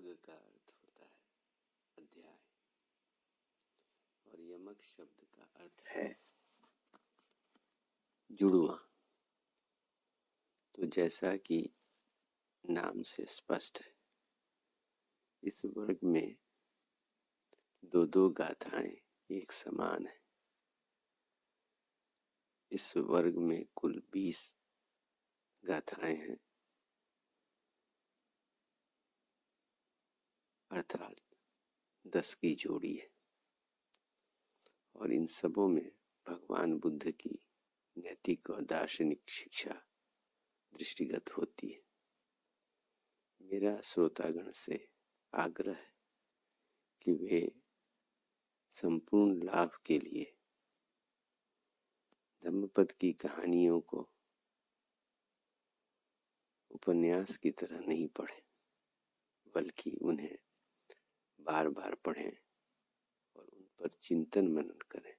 यमग का अर्थ होता है अध्याय और यमक शब्द का अर्थ है जुड़वा। तो जैसा कि नाम से स्पष्ट है, इस वर्ग में दो दो गाथाएं एक समान है। इस वर्ग में कुल 20 गाथाएं हैं, अर्थात 10 की जोड़ी है। और इन सबों में भगवान बुद्ध की नैतिक और दार्शनिक शिक्षा दृष्टिगत होती है। मेरा श्रोतागण से आग्रह है कि वे संपूर्ण लाभ के लिए धम्मपद की कहानियों को उपन्यास की तरह नहीं पढ़ें, बल्कि उन्हें बार बार पढ़ें और उन पर चिंतन मनन करें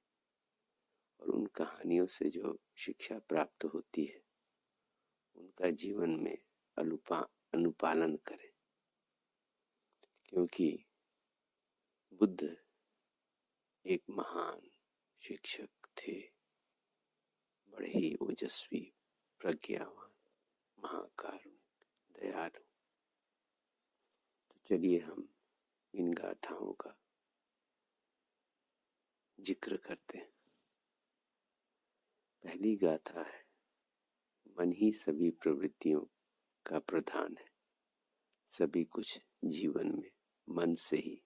और उन कहानियों से जो शिक्षा प्राप्त होती है उनका जीवन में अनुपालन करें। क्योंकि बुद्ध एक महान शिक्षक थे, बड़े ही ओजस्वी, प्रज्ञावान, महाकारुणिक, दयालु। तो चलिए हम इन गाथाओं का जिक्र करते हैं। पहली गाथा है, मन ही सभी प्रवृत्तियों का प्रधान है। सभी कुछ जीवन में मन से ही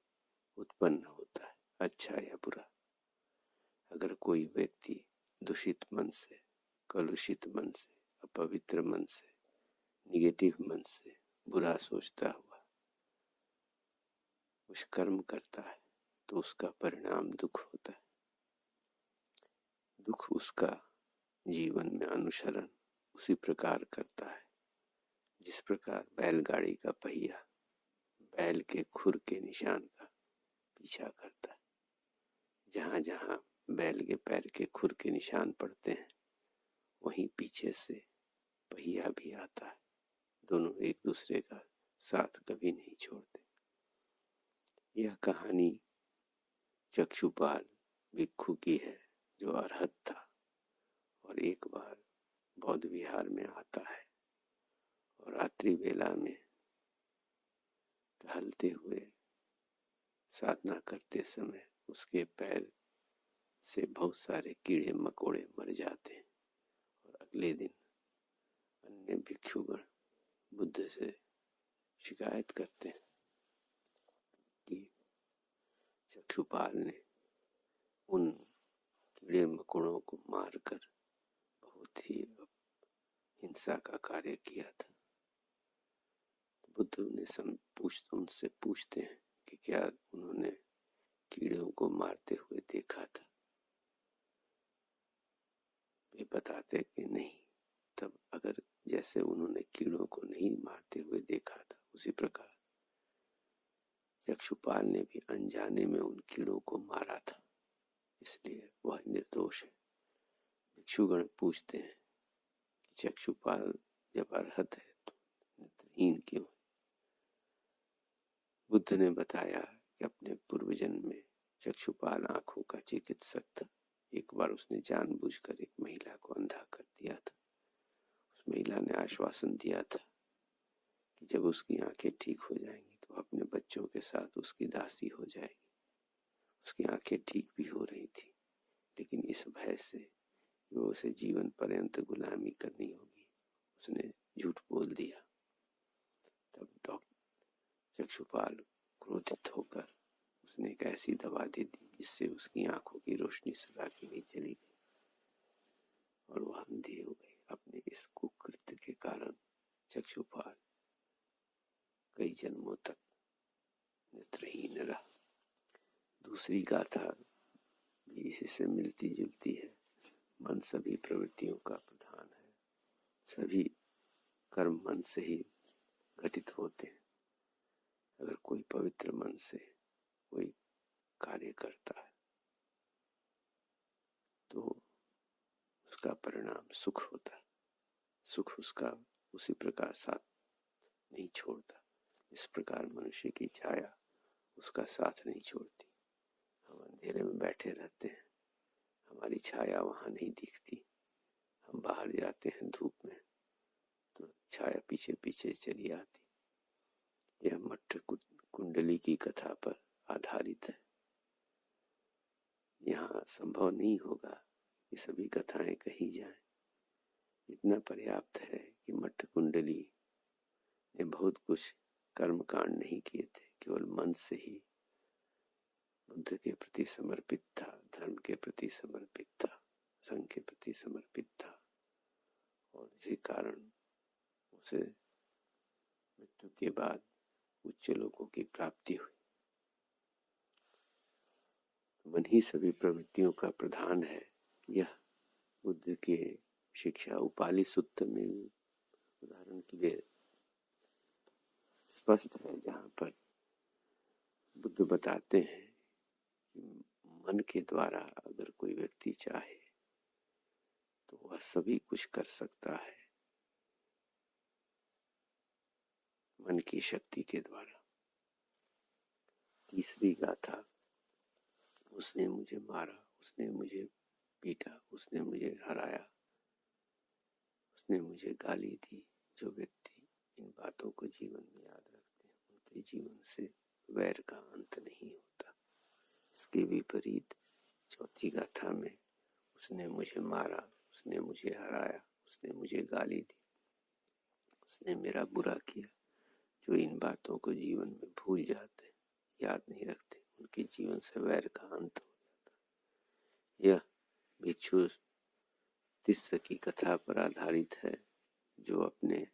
उत्पन्न होता है, अच्छा या बुरा। अगर कोई व्यक्ति दूषित मन से, कलुषित मन से, अपवित्र मन से, निगेटिव मन से बुरा सोचता हुआ कुछ कर्म करता है तो उसका परिणाम दुख होता है। दुख उसका जीवन में अनुसरण उसी प्रकार करता है जिस प्रकार बैलगाड़ी का पहिया बैल के खुर के निशान का पीछा करता है। जहां जहां बैल के पैर के खुर के निशान पड़ते हैं वहीं पीछे से पहिया भी आता है। दोनों एक दूसरे का साथ कभी नहीं छोड़ते। यह कहानी चक्षुपाल भिक्षु की है जो अरहत था और एक बार बौद्ध विहार में आता है और रात्रि वेला में टहलते हुए साधना करते समय उसके पैर से बहुत सारे कीड़े मकोड़े मर जाते हैं। और अगले दिन अन्य भिक्षुगण बुद्ध से शिकायत करते हैं कि चक्षुपाल ने उन कीड़े मकोड़ों को मारकर बहुत ही हिंसा का कार्य किया था। बुद्ध उनसे पूछते हैं कि क्या उन्होंने कीड़ों को मारते हुए देखा था। वे बताते कि नहीं। तब अगर जैसे उन्होंने कीड़ों को नहीं मारते हुए देखा था उसी प्रकार चक्षुपाल ने भी अनजाने में उन कीड़ों को मारा था, इसलिए वह निर्दोष है। भिक्षुगण पूछते हैं कि चक्षुपाल जब अरहत है तो नेत्रहीन क्यों है। बुद्ध ने बताया कि अपने पूर्व जन्म में चक्षुपाल आंखों का चिकित्सक था। एक बार उसने जानबूझकर एक महिला को अंधा कर दिया था। उस महिला ने आश्वासन दिया था कि जब उसकी आंखें ठीक हो जाएंगी तो अपने बच्चों के साथ उसकी दासी हो जाएगी। उसकी आंखें ठीक भी हो रही थी, लेकिन इस भय से कि वो उसे जीवन पर्यंत गुलामी करनी होगी उसने झूठ बोल दिया। तब डॉक्टर चक्षुपाल क्रोधित होकर उसने एक ऐसी दवा दे दी जिससे उसकी आंखों की रोशनी सदा के लिए चली गई और वह अंधी हो गई। अपने इस कुकृत्य के कारण चक्षुपाल कई जन्मों तक नेत्रहीन रहा। दूसरी गाथा भी इसी से मिलती जुलती है। मन सभी प्रवृत्तियों का प्रधान है। सभी कर्म मन से ही घटित होते हैं। अगर कोई पवित्र मन से कोई कार्य करता है तो उसका परिणाम सुख होता है। सुख उसका उसी प्रकार साथ नहीं छोड़ता। इस प्रकार मनुष्य की छाया उसका साथ नहीं छोड़ती। हम अंधेरे में बैठे रहते हैं, हमारी छाया वहां नहीं दिखती। हम बाहर जाते हैं धूप में तो छाया पीछे पीछे चली आती। यह मट्ट कुंडली की कथा पर आधारित है। यहाँ संभव नहीं होगा कि सभी कथाएं कही जाएं। इतना पर्याप्त है कि मट्ट कुंडली ने बहुत कुछ कर्म कांड नहीं किए थे, केवल मन से ही बुद्ध के प्रति समर्पित था, धर्म के प्रति समर्पित था, संघ के प्रति समर्पित था, और इसी कारण उसे मृत्यु के बाद उच्च लोकों की प्राप्ति हुई। मन ही सभी प्रवृत्तियों का प्रधान है। यह बुद्ध के शिक्षा उपाली सुत्त में उदाहरण के लिए स्पष्ट है, जहाँ पर बुद्ध बताते हैं कि मन के द्वारा अगर कोई व्यक्ति चाहे तो वह सभी कुछ कर सकता है, मन की शक्ति के द्वारा। तीसरी गाथा, उसने मुझे मारा, उसने मुझे पीटा, उसने मुझे हराया, उसने मुझे गाली दी। जो व्यक्ति इन बातों को जीवन में याद रखते हैं उनके जीवन से वैर का अंत नहीं होता। इसके विपरीत चौथी गाथा में उसने मुझे मारा, उसने मुझे हराया, उसने मुझे गाली दी, उसने मेरा बुरा किया। जो इन बातों को जीवन में भूल जाते, याद नहीं रखते, उनके जीवन से वैर का अंत हो जाता। यह भिक्षु तिस्स की कथा पर आधारित है, जो अपने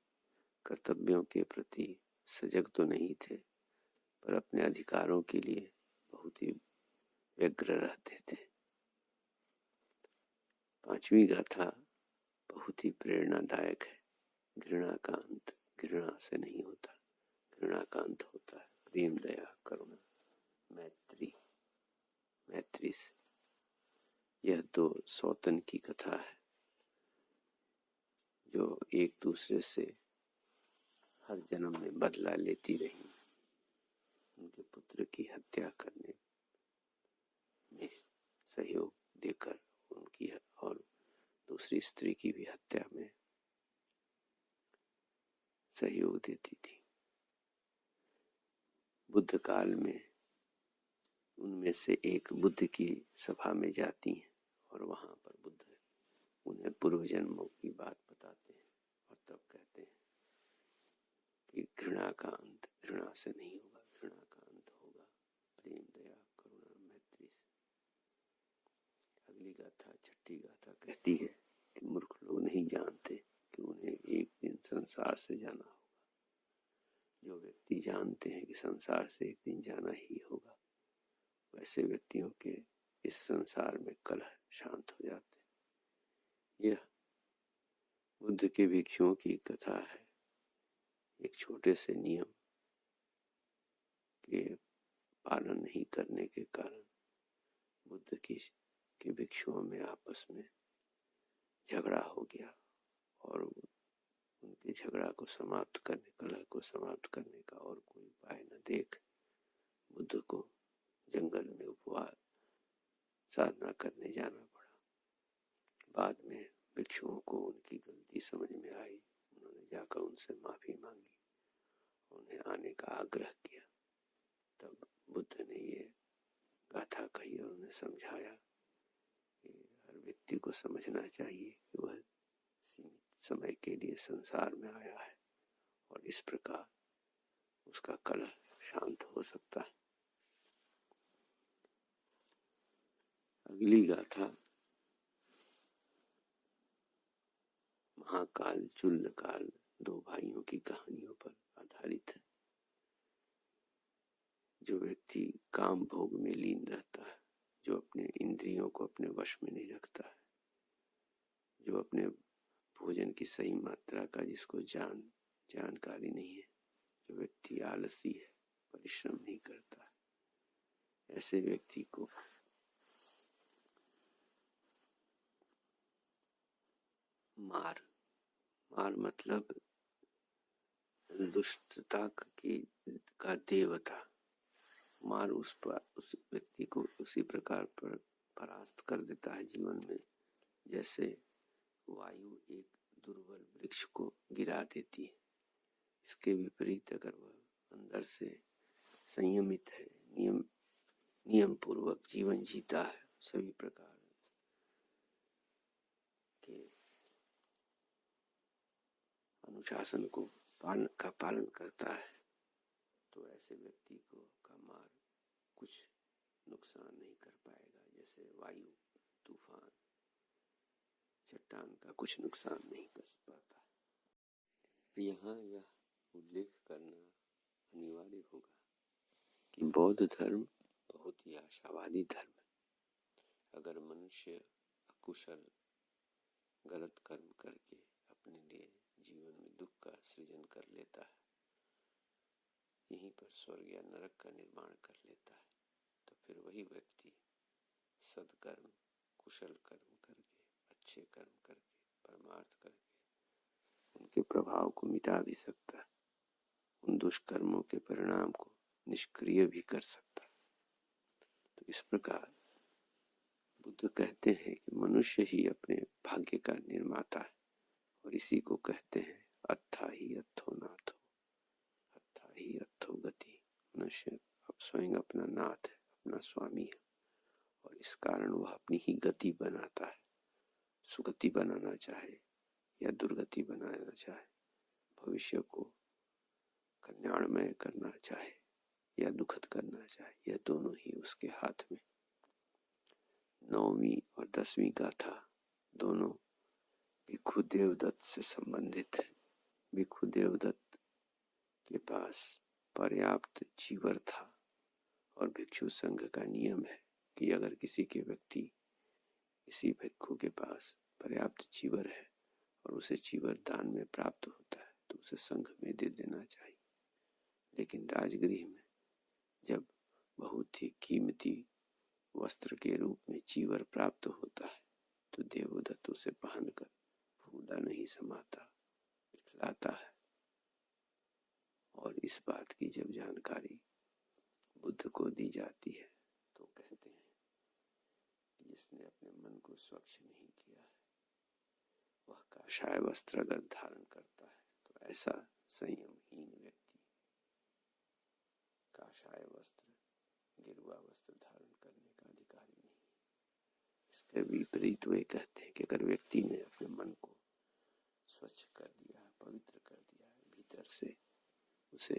कर्तव्यों के प्रति सजग तो नहीं थे, पर अपने अधिकारों के लिए बहुत ही व्यग्र रहते थे। पांचवी गाथा बहुत ही प्रेरणादायक है। घृणा का अंत घृणा से नहीं होता, घृणा का अंत होता है प्रेम, दया, करुणा, मैत्री से। यह दो सौतन की कथा है जो एक दूसरे से हर जन्म में बदला लेती रही। उनके पुत्र की हत्या करने में सहयोग देकर उनकी और दूसरी स्त्री की भी हत्या में सहयोग देती थी। बुद्ध काल में उनमें से एक बुद्ध की सभा में जाती हैं और वहां पर बुद्ध उन्हें पूर्व जन्मों की बात बताते हैं और तब कहते हैं कि घृणा का अंत घृणा से नहीं होगा, घृणा का अंत होगा प्रेम, दया, करुणा, मैत्री से। अगली गाथा, छठी गाथा कहती है कि मूर्ख लोग नहीं जानते कि उन्हें एक दिन संसार से जाना होगा। जो व्यक्ति जानते हैं कि संसार से एक दिन जाना ही होगा, वैसे व्यक्तियों के इस संसार में कलह शांत हो जाते हैं। यह बुद्ध के भिक्षुओं की कथा है। एक छोटे से नियम के पालन नहीं करने के कारण बुद्ध के भिक्षुओं में आपस में झगड़ा हो गया और उनके झगड़ा को समाप्त करने, कलह को समाप्त करने का और कोई उपाय न देख बुद्ध को जंगल में उपवास साधना करने जाना पड़ा। बाद में भिक्षुओं को उनकी गलती समझ में आई, उन्होंने जाकर उनसे माफी मांगी, उन्हें आने का आग्रह किया। तब बुद्ध ने ये गाथा कही और उन्हें समझाया कि हर व्यक्ति को समझना चाहिए कि वह सीमित समय के लिए संसार में आया है और इस प्रकार उसका कलह शांत हो सकता है। अगली गाथा महाकाल चूल्लकाल, दो भाइयों की कहानियों पर आधारित है। जो व्यक्ति काम भोग में लीन रहता है, जो अपने इंद्रियों को अपने वश में नहीं रखता है, जो अपने भोजन की सही मात्रा का जिसको जानकारी नहीं है, जो व्यक्ति आलसी है, परिश्रम नहीं करता है, ऐसे व्यक्ति को मार मतलब दुष्टता की का देवता मार उस व्यक्ति को उसी प्रकार पर परास्त कर देता है जीवन में, जैसे वायु एक दुर्बल वृक्ष को गिरा देती है। इसके विपरीत अगर वह अंदर से संयमित है, नियम पूर्वक जीवन जीता है, सभी प्रकार के अनुशासन को पालन करता है, तो ऐसे व्यक्ति को का मार कुछ नुकसान नहीं कर पाएगा। जैसे वायु, तूफान, चट्टान का कुछ नुकसान नहीं कर पाता। यहाँ यह उल्लेख करना अनिवार्य होगा कि बौद्ध धर्म बहुत ही आशावादी धर्म है। अगर मनुष्य अकुशल गलत कर्म करके अपने लिए जीवन में दुख का सृजन कर लेता है, यहीं पर स्वर्ग या नरक का निर्माण कर लेता है, तो फिर वही व्यक्ति सदकर्म, कुशल कर्म करके, अच्छे कर्म करके, परमार्थ करके उनके प्रभाव को मिटा भी सकता है, उन दुष्कर्मों के परिणाम को निष्क्रिय भी कर सकता है। तो इस प्रकार बुद्ध कहते हैं कि मनुष्य ही अपने भाग्य का निर्माता है, और इसी को कहते हैं अत्था ही अत्थो नाथो, अत्था ही अत्थो गति। मनुष्य अब स्वयं अपना नाथ है, अपना स्वामी है, और इस कारण वह अपनी ही गति बनाता है। सुगति बनाना चाहे या दुर्गति बनाना चाहे, भविष्य को कल्याणमय करना चाहे या दुखद करना चाहे, यह दोनों ही उसके हाथ में। 9वीं और 10वीं गाथा दोनों भिक्षु देवदत्त से संबंधित है। भिक्षु देवदत्त के पास पर्याप्त चीवर था, और भिक्षु संघ का नियम है कि अगर किसी भिक्षु के पास पर्याप्त चीवर है और उसे चीवर दान में प्राप्त होता है, तो उसे संघ में दे देना चाहिए। लेकिन राजगृह में जब बहुत ही कीमती वस्त्र के रूप में चीवर प्राप्त होता है, तो देवदत्त उसे पहनकर फूला नहीं समाता, इठलाता है। और इस बात की जब जानकारी बुद्ध को दी जाती है, तो कहते हैं कि जिसने अपने मन को स्वच्छ नहीं किया है, वह काषाय वस्त्र अगर धारण करता है, तो ऐसा संयमहीन व्यक्ति काषाय वस्त्र, गिरुआ वस्त्र धारण करने का अधिकारी नहीं। इसके विपरीत वे कहते हैं कि अगर व्यक्ति ने अपने मन को स्वच्छ कर दिया है, पवित्र कर दिया है, भीतर से उसे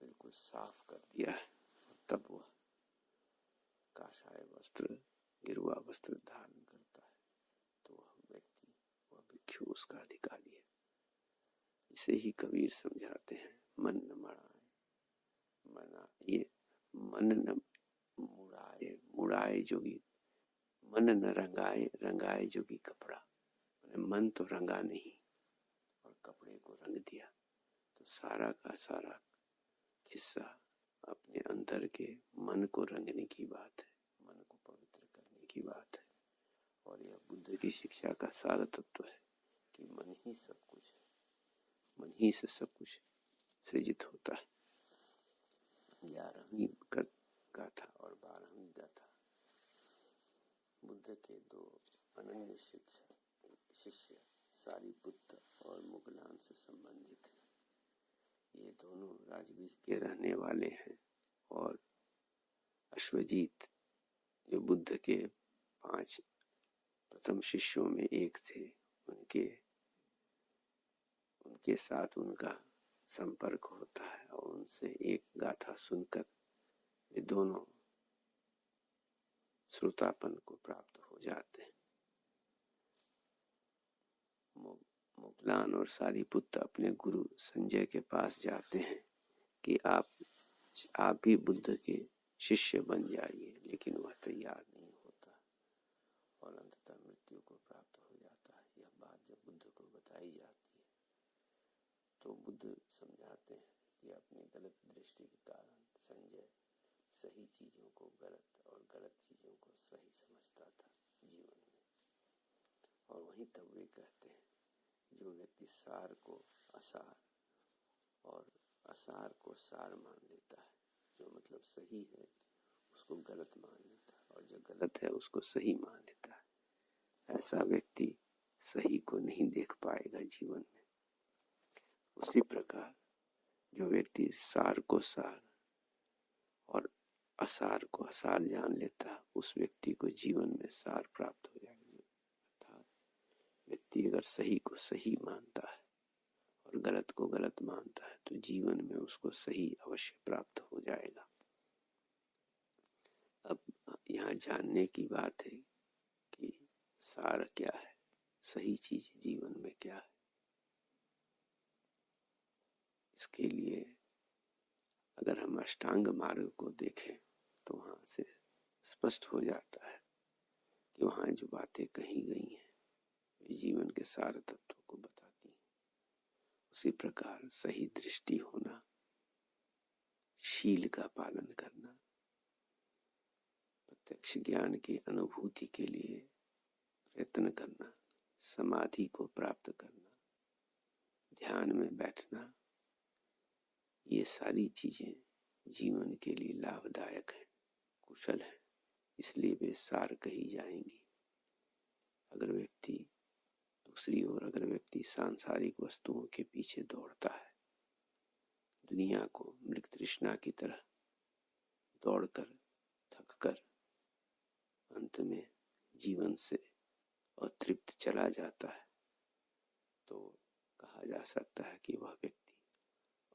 बिल्कुल साफ कर दिया है, तब वह काषाय वस्त्र, गिरुआ वस्त्र धारण करता है, तो वह व्यक्ति, वह भिक्षु उसका अधिकारी है। इसे ही कबीर समझाते हैं, मन न मुड़ाए जोगी, मन न रंगाए जोगी कपड़ा। मन तो रंगा नहीं और कपड़े को रंग दिया, तो सारा का सारा हिस्सा अपने अंदर के मन को रंगने की बात है, मन को पवित्र करने की बात है। और यह बुद्ध की शिक्षा का सारा तत्व है कि मन ही सब कुछ है, मन ही से सब कुछ सृजित होता है। 11वीं गाथा और 12वीं गाथा बुद्ध के दो अनन्य शिष्य सारिपुत्र और मुगलान से संबंधित है। ये दोनों राजगृह के रहने वाले हैं, और अश्वजीत जो बुद्ध के 5 प्रथम शिष्यों में एक थे, उनके साथ उनका संपर्क होता है, और उनसे एक गाथा सुनकर ये दोनों श्रोतापन को प्राप्त हो जाते हैं। मुगलान और सारिपुत्र अपने गुरु संजय के पास जाते हैं कि आप भी बुद्ध के शिष्य बन जाइए, लेकिन वह तैयार नहीं होता और अंततः मृत्यु को प्राप्त हो जाता है। यह बात जब बुद्ध को बताई जाती है, तो बुद्ध समझाते हैं कि अपनी गलत दृष्टि के कारण संजय सही चीजों को गलत और गलत चीजों को सही समझता था जीवन में। और वहीं तब वे कहते हैं, जो व्यक्ति सार को असार और असार को सार मान लेता है, जो मतलब सही है उसको गलत मान लेता है, और जो गलत है उसको सही मान लेता है। ऐसा व्यक्ति सही को नहीं देख पाएगा जीवन में। उसी प्रकार जो व्यक्ति सार को सार और असार को असार जान लेता है, उस व्यक्ति को जीवन में सार प्राप्त हो जाएगी। अर्थात व्यक्ति अगर सही को सही मानता है और गलत को गलत मानता है तो जीवन में उसको सही अवश्य प्राप्त हो जाएगा। अब यहाँ जानने की बात है कि सार क्या है, सही चीज जीवन में क्या है। इसके लिए अगर हम अष्टांग मार्ग को देखें तो वहां से स्पष्ट हो जाता है कि वहां जो बातें कही गई हैं वे जीवन के सार तत्वों को बताती हैं। उसी प्रकार सही दृष्टि होना, शील का पालन करना, प्रत्यक्ष ज्ञान की अनुभूति के लिए प्रयत्न करना, समाधि को प्राप्त करना, ध्यान में बैठना, ये सारी चीजें जीवन के लिए लाभदायक हैं, कुशल हैं, इसलिए वे सार कही जाएंगी। अगर व्यक्ति दूसरी ओर अगर व्यक्ति सांसारिक वस्तुओं के पीछे दौड़ता है, दुनिया को मृग तृष्णा की तरह दौड़कर थककर अंत में जीवन से अतृप्त चला जाता है, तो कहा जा सकता है कि वह व्यक्ति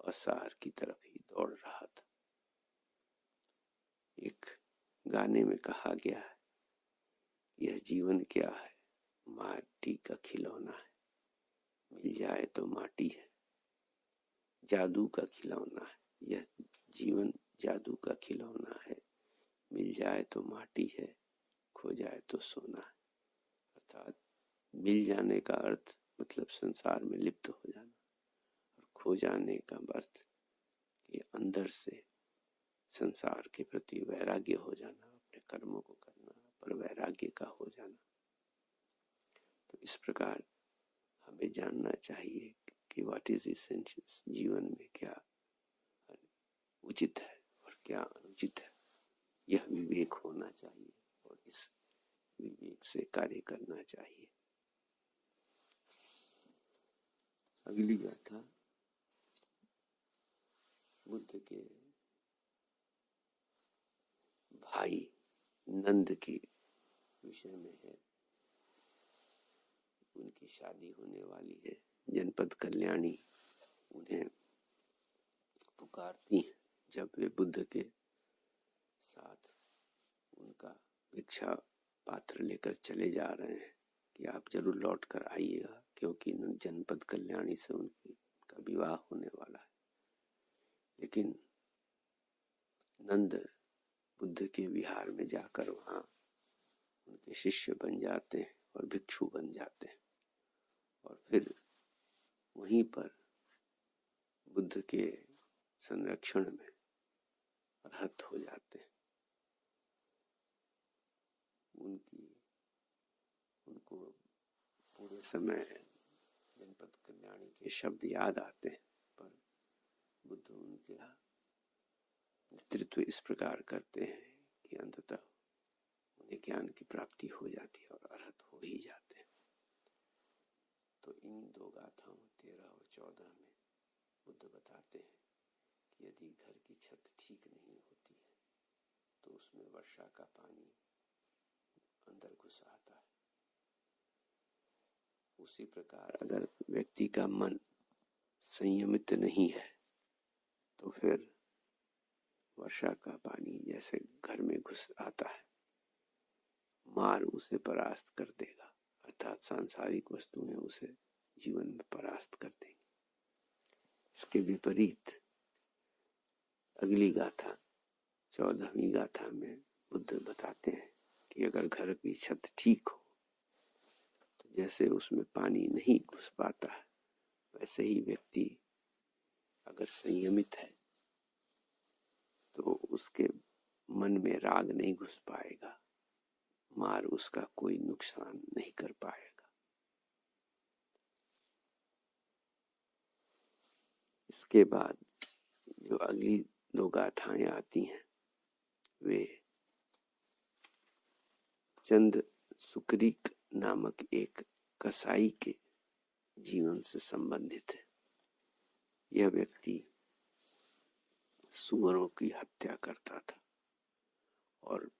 असार की तरफ ही दौड़ रहा था। एक गाने में कहा गया है, यह जीवन क्या है, माटी का खिलौना है, मिल जाए तो माटी है, जादू का खिलौना है। यह जीवन जादू का खिलौना है, मिल जाए तो माटी है, खो जाए तो सोना है। अर्थात मिल जाने का अर्थ मतलब संसार में लिप्त हो जाना, और खो जाने का अर्थ कि अंदर से संसार के प्रति वैराग्य हो जाना, अपने कर्मों को करना पर वैराग्य का हो जाना। तो इस प्रकार हमें जानना चाहिए कि व्हाट इज एसेंशियल्स, जीवन में क्या उचित है और क्या अनुचित है। यह विवेक होना चाहिए और इस विवेक से कार्य करना चाहिए। अगली गाथा बुद्ध के भाई नंद के विषय में है। उनकी शादी होने वाली है, जनपद कल्याणी उन्हें पुकारती है। जब वे बुद्ध के साथ उनका भिक्षा पात्र लेकर चले जा रहे हैं कि आप जरूर लौट कर आइएगा, क्योंकि जनपद कल्याणी से उनका विवाह होने वाला है। लेकिन नंद बुद्ध के विहार में जाकर वहां उनके शिष्य बन जाते हैं और भिक्षु बन जाते हैं, और फिर वहीं पर बुद्ध के संरक्षण में अर्हत हो जाते हैं। उनको पूरे समय जनपद कल्याणी के शब्द याद आते हैं, पर बुद्ध उनके नेतृत्व इस प्रकार करते हैं कि अंततः उन्हें ज्ञान की प्राप्ति हो जाती है और अर्हत हो ही जाते हैं। तो इन दो गाथाओं 13 और 14 में बुद्ध बताते हैं कि यदि घर की छत ठीक नहीं होती है तो उसमें वर्षा का पानी अंदर घुस आता है। उसी प्रकार अगर व्यक्ति का मन संयमित नहीं है तो फिर वर्षा का पानी जैसे घर में घुस आता है, मार उसे परास्त कर देगा, अर्थात सांसारिक वस्तुएं उसे जीवन में परास्त कर देंगी। इसके विपरीत अगली गाथा 14वीं गाथा में बुद्ध बताते हैं कि अगर घर की छत ठीक हो तो जैसे उसमें पानी नहीं घुस पाता है, वैसे ही व्यक्ति अगर संयमित है तो उसके मन में राग नहीं घुस पाएगा, मार उसका कोई नुकसान नहीं कर पाएगा। इसके बाद जो अगली दो गाथाएं आती हैं वे चंद सुक्रीक नामक एक कसाई के जीवन से संबंधित है। यह व्यक्ति सूअरों की हत्या करता था और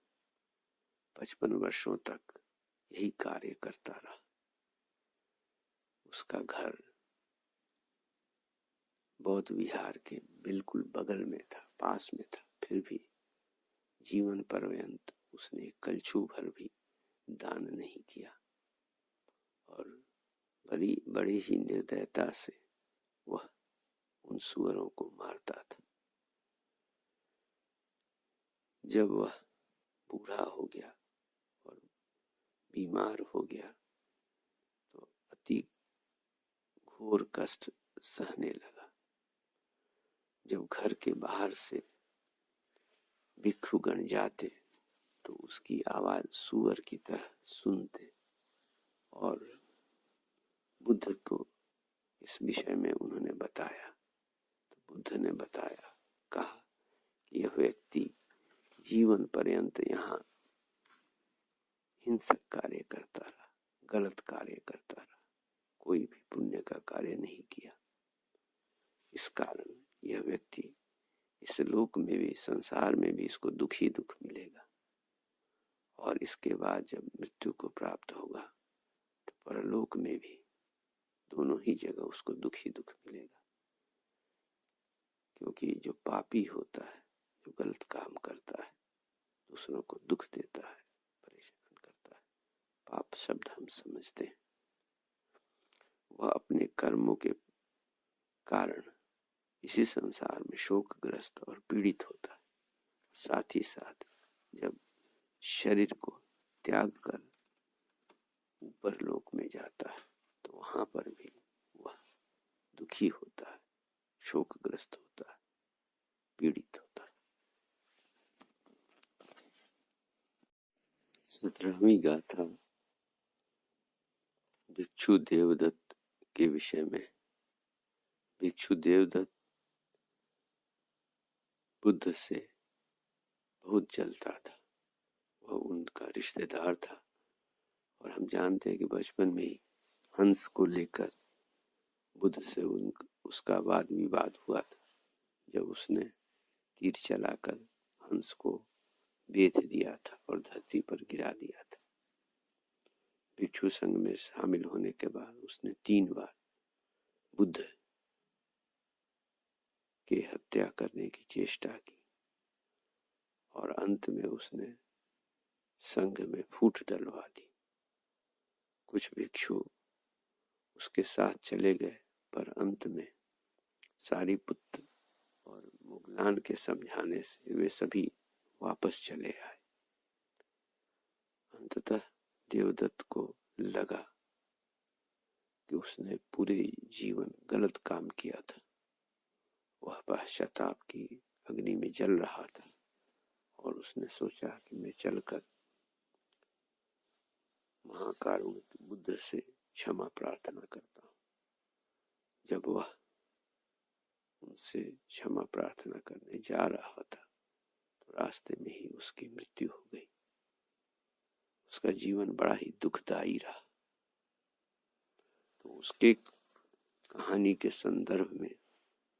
55 वर्षों तक यही कार्य करता रहा। उसका घर बौद्ध विहार के बिल्कुल बगल में था, पास में था, फिर भी जीवन पर्यंत उसने कलछू भर भी दान नहीं किया और बड़ी ही निर्दयता से वह उन सूअरों को मारता था। जब वह बूढ़ा हो गया और बीमार हो गया तो अति घोर कष्ट सहने लगा। जब घर के बाहर से भिक्षुगण जाते तो उसकी आवाज सूअर की तरह सुनते और बुद्ध को इस विषय में उन्होंने बताया तो बुद्ध ने बताया, कहा कि यह व्यक्ति जीवन पर्यंत यहाँ हिंसक कार्य करता रहा, गलत कार्य करता रहा, कोई भी पुण्य का कार्य नहीं किया। इस कारण यह व्यक्ति इस लोक में भी, संसार में भी इसको दुख ही दुख मिलेगा और इसके बाद जब मृत्यु को प्राप्त होगा तो परलोक में भी दोनों ही जगह उसको दुख ही दुख मिलेगा। क्योंकि जो पापी होता है, जो गलत काम करता है, दूसरों को दुख देता है, परेशान करता है, पाप शब्द हम समझते हैं, वह अपने कर्मों के कारण इसी संसार में शोकग्रस्त और पीड़ित होता है। साथ ही साथ जब शरीर को त्याग कर ऊपर लोक में जाता है तो वहां पर भी वह दुखी होता है, शोकग्रस्त होता है, पीड़ित होता है। 17वीं गाथा भिक्षु देवदत्त के विषय में। भिक्षु देवदत्त बुद्ध से बहुत जलता था, वह उनका रिश्तेदार था और हम जानते हैं कि बचपन में ही हंस को लेकर बुद्ध से उसका वाद विवाद हुआ था, जब उसने तीर चलाकर हंस को बेच दिया था और धरती पर गिरा दिया था। भिक्षु संघ में शामिल होने के बाद उसने 3 बार बुद्ध की हत्या करने की चेष्टा की और अंत में उसने संघ में फूट डलवा दी। कुछ भिक्षु उसके साथ चले गए पर अंत में सारिपुत्र और मुगलान के समझाने से वे सभी वापस चले आए। अंततः देवदत्त को लगा कि उसने पूरे जीवन गलत काम किया था। वह पश्चाताप की अग्नि में जल रहा था और उसने सोचा कि मैं चलकर महाकारुणिक बुद्ध से क्षमा प्रार्थना करता हूँ। जब वह उनसे क्षमा प्रार्थना करने जा रहा था तो रास्ते में ही उसकी मृत्यु हो गई। उसका जीवन बड़ा ही दुखदायी रहा। तो उसके कहानी के संदर्भ में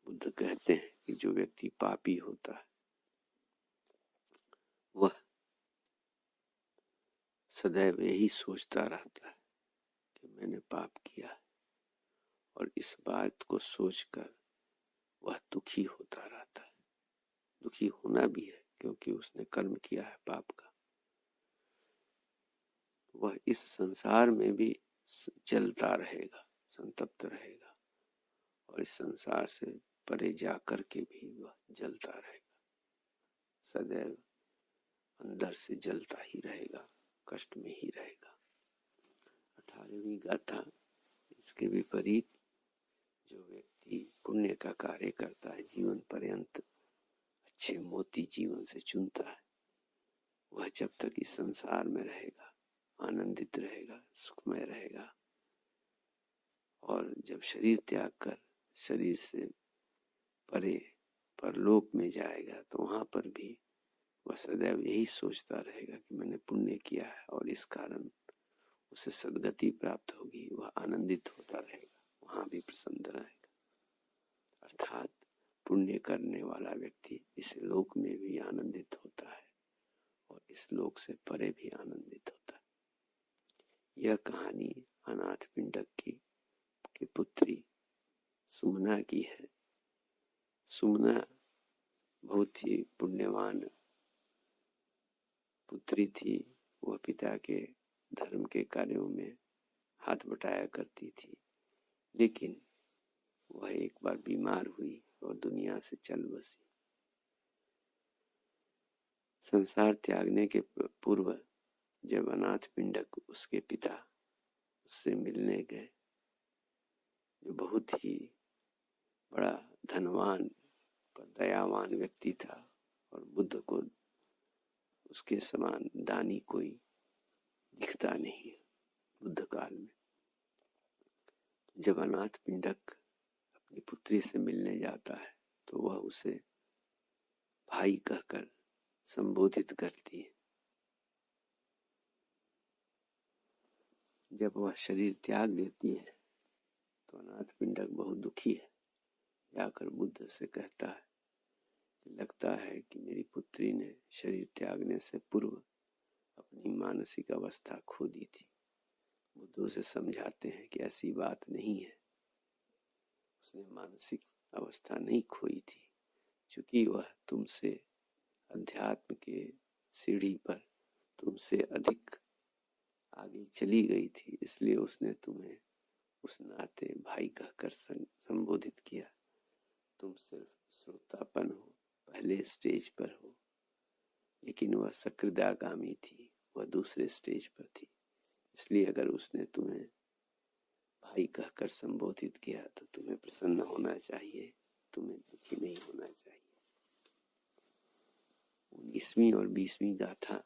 बुद्ध कहते हैं कि जो व्यक्ति पापी होता है वह सदैव यही सोचता रहता है कि मैंने पाप किया है और इस बात को सोचकर वह दुखी होता रहता है। दुखी होना भी है क्योंकि उसने कर्म किया है पाप का। वह इस संसार में भी जलता रहेगा, संतप्त रहेगा और इस संसार से परे जाकर के भी वह जलता रहेगा, सदैव अंदर से जलता ही रहेगा, कष्ट में ही रहेगा। 18वीं गाथा इसके विपरीत, जो व्यक्ति पुण्य का कार्य करता है, जीवन पर्यंत अच्छे मोती जीवन से चुनता है, वह जब तक इस संसार में रहेगा आनंदित रहेगा, सुखमय रहेगा और जब शरीर त्याग कर शरीर से परे परलोक में जाएगा तो वहां पर भी वह सदैव यही सोचता रहेगा कि मैंने पुण्य किया है और इस कारण उसे सद्गति प्राप्त होगी, वह आनंदित होता रहेगा, वहां भी प्रसन्न रहेगा। अर्थात पुण्य करने वाला व्यक्ति इस लोक में भी आनंदित होता है और इस लोक से परे भी आनंदित होता है। यह कहानी अनाथ पिंडक की पुत्री सुमना की है। सुमना बहुत ही पुण्यवान पुत्री थी। वह पिता के धर्म के कार्यों में हाथ बटाया करती थी, लेकिन वह एक बार बीमार हुई और दुनिया से चल बसी। संसार त्यागने के पूर्व जब अनाथ पिंडक उसके पिता उससे मिलने गए, जो बहुत ही बड़ा धनवान पर दयावान व्यक्ति था और बुद्ध को उसके समान दानी कोई दिखता नहीं है बुद्ध काल में। जब अनाथ पिंडक अपनी पुत्री से मिलने जाता है तो वह उसे भाई कहकर संबोधित करती है। जब वह शरीर त्याग देती है तो अनाथ पिंडक बहुत दुखी है। जाकर बुद्ध से कहता है कि लगता है कि मेरी पुत्री ने शरीर त्यागने से पूर्व अपनी मानसिक अवस्था खो दी थी। बुद्ध उसे समझाते हैं कि ऐसी बात नहीं है, उसने मानसिक अवस्था नहीं खोई थी, चूंकि वह तुमसे अध्यात्म के सीढ़ी पर तुमसे अधिक आगे चली गई थी, इसलिए उसने तुम्हें उस नाते भाई कहकर संबोधित किया। तुम सिर्फ श्रोतापन हो, पहले स्टेज पर हो, लेकिन वह सकृदागामी थी, वह दूसरे स्टेज पर थी। इसलिए अगर उसने तुम्हें भाई कहकर संबोधित किया तो तुम्हें प्रसन्न होना चाहिए, तुम्हें दुखी नहीं होना चाहिए। 19वीं और 20वीं गाथा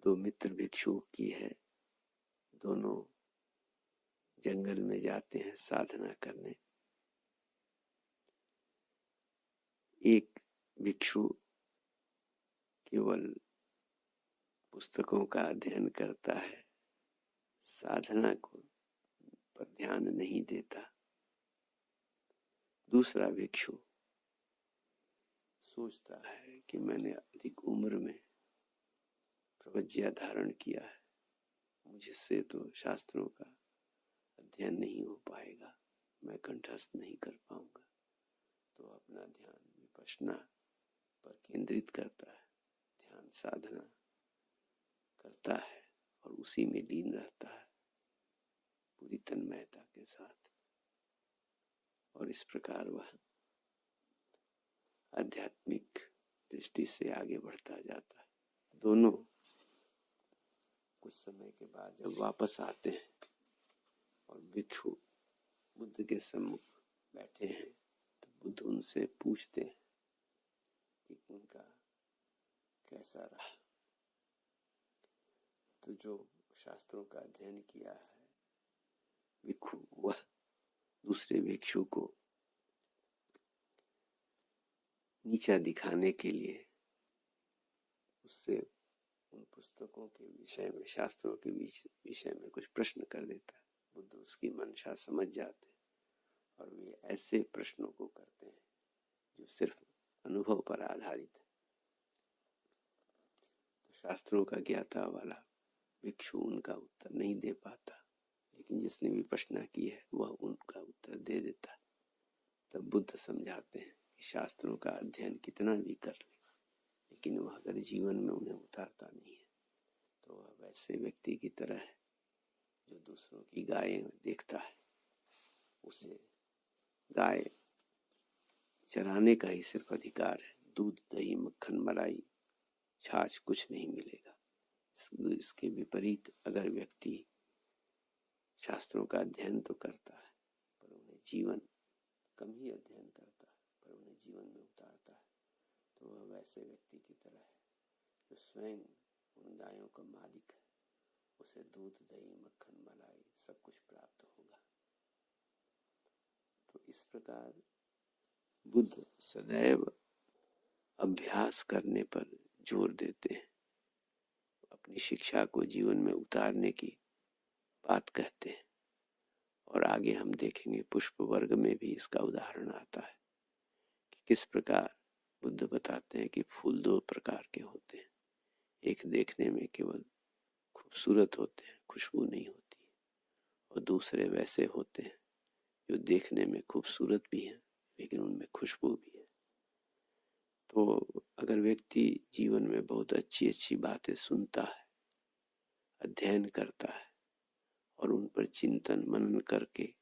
दो मित्र भिक्षुओं की है। दोनों जंगल में जाते हैं साधना करने। एक भिक्षु केवल पुस्तकों का अध्ययन करता है, साधना को पर ध्यान नहीं देता। दूसरा भिक्षु सोचता है कि मैंने अधिक उम्र में प्रवज्ञा धारण किया है, मुझसे तो शास्त्रों का अध्ययन नहीं हो पाएगा, मैं कंठस्थ नहीं कर पाऊंगा। तो अपना ध्यान विपश्यना पर केंद्रित करता है, ध्यान साधना करता है और उसी में लीन रहता है पूरी तन्मयता के साथ। और इस प्रकार वह आध्यात्मिक दृष्टि से आगे बढ़ता जाता है। दोनों कुछ समय के बाद जब वापस आते हैं और भिक्षु बुद्ध के सम्मुख बैठे हैं तो बुद्ध उनसे पूछते हैं कि उनका कैसा रहा। तो जो शास्त्रों का अध्ययन किया है भिक्षु, वह दूसरे भिक्षु को नीचा दिखाने के लिए उससे उन पुस्तकों के विषय में, शास्त्रों के विषय में कुछ प्रश्न कर देता है। बुद्ध उसकी मंशा समझ जाते हैं और वे ऐसे प्रश्नों को करते हैं जो सिर्फ अनुभव पर आधारित है। तो शास्त्रों का ज्ञाता वाला भिक्षु उनका उत्तर नहीं दे पाता, लेकिन जिसने विपश्यना की है वह उनका उत्तर दे देता है। तब बुद्ध समझाते हैं कि शास्त्रों का अध्ययन कितना भी कर ले, लेकिन वह अगर जीवन में उन्हें उतारता नहीं है तो वह वैसे व्यक्ति की तरह है जो दूसरों की गायें देखता है, उसे गाय चराने का ही सिर्फ अधिकार है, दूध दही मक्खन मलाई छाछ कुछ नहीं मिलेगा। इसके विपरीत अगर व्यक्ति शास्त्रों का अध्ययन तो करता है पर उन्हें जीवन कम ही अध्ययन करता है पर उन्हें जीवन में उतारता है, तो वह वैसे व्यक्ति की तरह है जो स्वयं उन गायों का मालिक है, उसे दूध दही मक्खन मलाई सब कुछ प्राप्त होगा। तो इस प्रकार बुद्ध सदैव अभ्यास करने पर जोर देते हैं, अपनी शिक्षा को जीवन में उतारने की बात कहते हैं। और आगे हम देखेंगे पुष्प वर्ग में भी इसका उदाहरण आता है कि किस प्रकार बुद्ध बताते हैं कि फूल दो प्रकार के होते हैं। एक देखने में केवल खूबसूरत होते हैं, खुशबू नहीं होती, और दूसरे वैसे होते हैं जो देखने में खूबसूरत भी हैं लेकिन उनमें खुशबू भी है। तो अगर व्यक्ति जीवन में बहुत अच्छी अच्छी बातें सुनता है, अध्ययन करता है और उन पर चिंतन मनन करके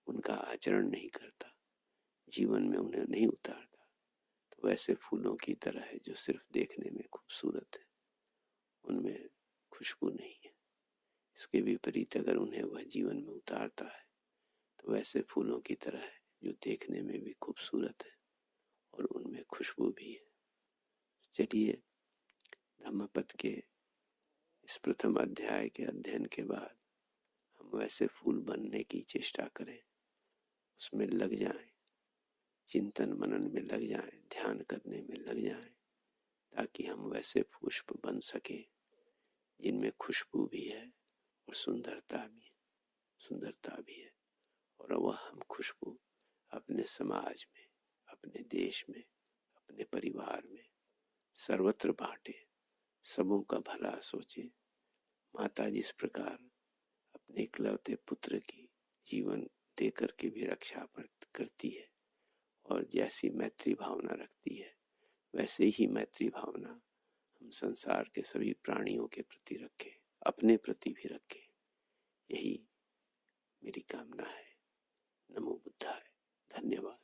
उनका आचरण नहीं करता, जीवन में उन्हें नहीं उतारता, तो वैसे फूलों की तरह है जो सिर्फ देखने में खूबसूरत है, उनमें खुशबू नहीं है। इसके विपरीत अगर उन्हें वह जीवन में उतारता है तो वैसे फूलों की तरह है जो देखने में भी खूबसूरत है और उनमें खुशबू भी है। चलिए धम्मपद के इस प्रथम अध्याय के अध्ययन के बाद हम वैसे फूल बनने की चेष्टा करें, उसमें लग जाएं, चिंतन मनन में लग जाएं, ध्यान करने में लग जाएं, ताकि हम वैसे पुष्प बन सकें जिनमें खुशबू भी है और सुंदरता भी है। और वह हम खुशबू अपने समाज में, अपने देश में, अपने परिवार में सर्वत्र बांटे, सबों का भला सोचे। माता जिस प्रकार अपने इकलौते पुत्र की जीवन देकर के भी रक्षा करती है और जैसी मैत्री भावना रखती है, वैसे ही मैत्री भावना हम संसार के सभी प्राणियों के प्रति रखें, अपने प्रति भी रखें। यही मेरी कामना है। नमो बुद्धाय। धन्यवाद।